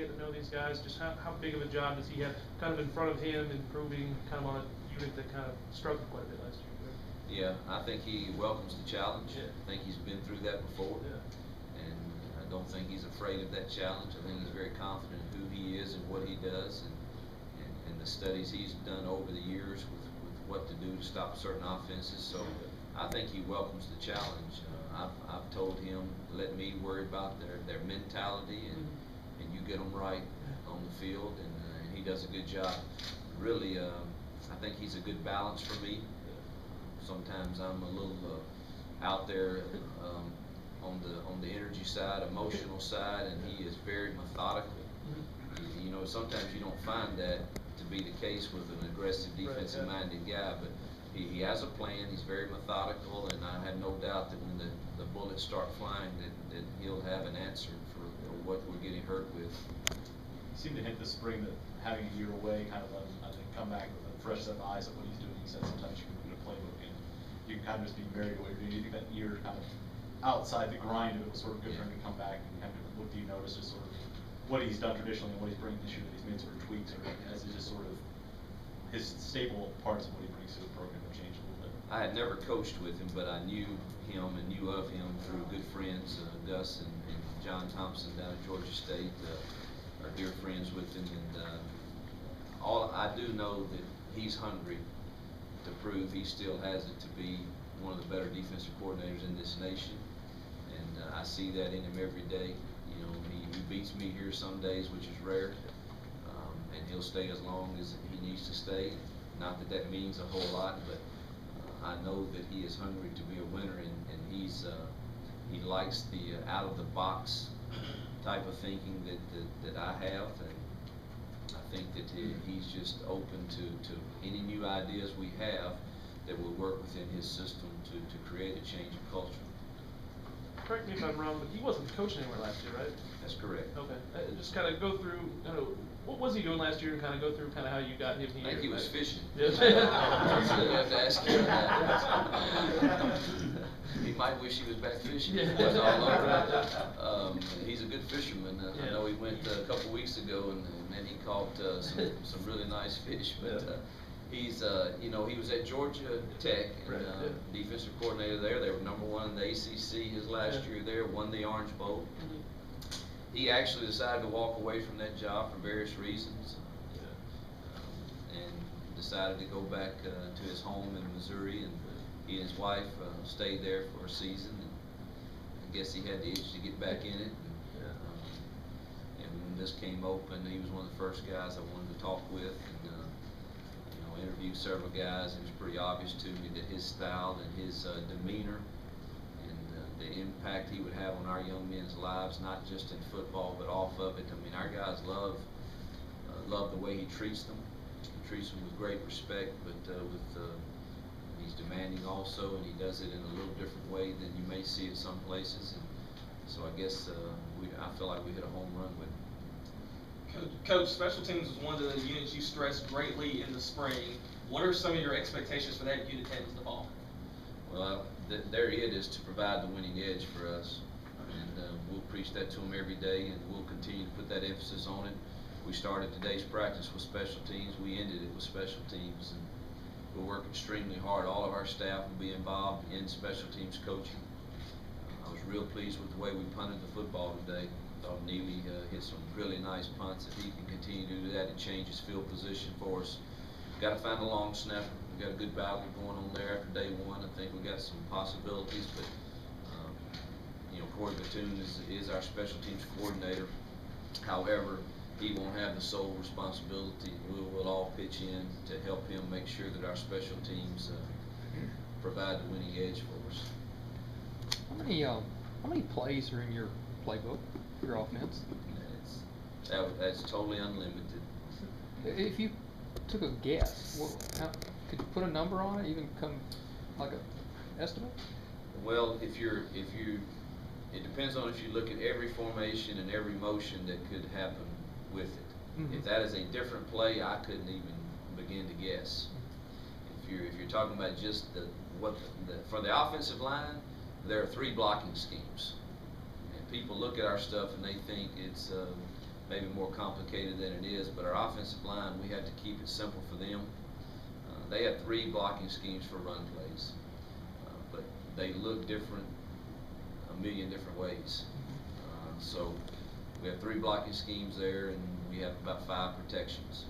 getting to know these guys? Just how big of a job does he have kind of in front of him, improving kind of on a unit that kind of struggled quite a bit last year? Yeah, I think he welcomes the challenge. Yeah. I think he's been through that before. Yeah. And I don't think he's afraid of that challenge. I think he's very confident in who he is and what he does, and the studies he's done over the years with what to do to stop certain offenses. So I think he welcomes the challenge. I've told him, let me worry about their mentality, and you get them right on the field, and he does a good job. Really, I think he's a good balance for me. Sometimes I'm a little out there on the energy side, emotional side, and he is very methodical. You know, sometimes you don't find that to be the case with an aggressive, defensive-minded guy, but he has a plan. He's very methodical, and I have no doubt that when the bullets start flying, that he'll have an answer for what we're getting hurt with. You seem to hint this spring that having a year away kind of let him, I think, come back with a fresh set of eyes at what he's doing. He said sometimes you can look at a playbook and you can kind of just be married to what you're doing. You think that year kind of outside the grind of it was sort of good for him to come back, and kind of what do you notice is sort of what he's done traditionally and what he's bringing this year, that he's made sort of tweaks, or as it just sort of his staple parts of what he brings to the program have changed a little bit? I had never coached with him, but I knew him and knew of him through good friends, Gus and John Thompson down at Georgia State, are dear friends with him, and all I do know that he's hungry to prove he still has it to be one of the better defensive coordinators in this nation, and I see that in him every day. You know, he beats me here some days, which is rare, and he'll stay as long as he needs to stay. Not that that means a whole lot, but I know that he is hungry to be a winner, and he likes the out of the box type of thinking that I have, and I think that he's just open to any new ideas we have that will work within his system to create a change in culture. Correct me if I'm wrong, but he wasn't coaching anywhere last year, right? That's correct. Okay. Just kind of go through, what was he doing last year, and kind of go through kind of how you got him here. I think he was fishing. Yeah. So you have to ask him that. He might wish he was back fishing. Yeah. He was all over. He's a good fisherman. I know he went a couple weeks ago, and then he caught some really nice fish. But he's, you know, he was at Georgia Tech, and defensive coordinator there. They were #1 in the ACC his last year there, won the Orange Bowl. He actually decided to walk away from that job for various reasons, and decided to go back to his home in Missouri, and he and his wife stayed there for a season, and I guess he had the itch to get back in it, and when this came open, he was one of the first guys I wanted to talk with, and you know, interviewed several guys. It was pretty obvious to me that his style and his demeanor and the impact he would have on our young men's lives, not just in football but off of it. I mean, our guys love the way he treats them. He treats them with great respect, but he's demanding also, and he does it in a little different way than you may see at some places. And so I guess I feel like we hit a home run with him. Coach, special teams was one of the units you stressed greatly in the spring. What are some of your expectations for that unit heading to the fall? Well, their it is to provide the winning edge for us, and we'll preach that to them every day, and we'll continue to put that emphasis on it. We started today's practice with special teams. We ended it with special teams, and we'll work extremely hard. All of our staff will be involved in special teams coaching. I was real pleased with the way we punted the football today. I thought Neely hit some really nice punts. If he can continue to do that, it changes field position for us. Got to find a long snapper. We got a good battle going on there after day one. I think we got some possibilities, but you know, Corey Batoon is our special teams coordinator. However, he won't have the sole responsibility. We'll all pitch in to help him make sure that our special teams provide the winning edge for us. How many plays are in your playbook for your offense? That's totally unlimited. If you took a guess, could you put a number on it? Even come like an estimate? Well, it depends on if you look at every formation and every motion that could happen with it. Mm-hmm. If that is a different play, I couldn't even begin to guess. If you're talking about just for the offensive line, there are 3 blocking schemes, and people look at our stuff and they think it's maybe more complicated than it is, but our offensive line, we had to keep it simple for them. They have 3 blocking schemes for run plays, but they look different a million different ways. So we have 3 blocking schemes there, and we have about 5 protections.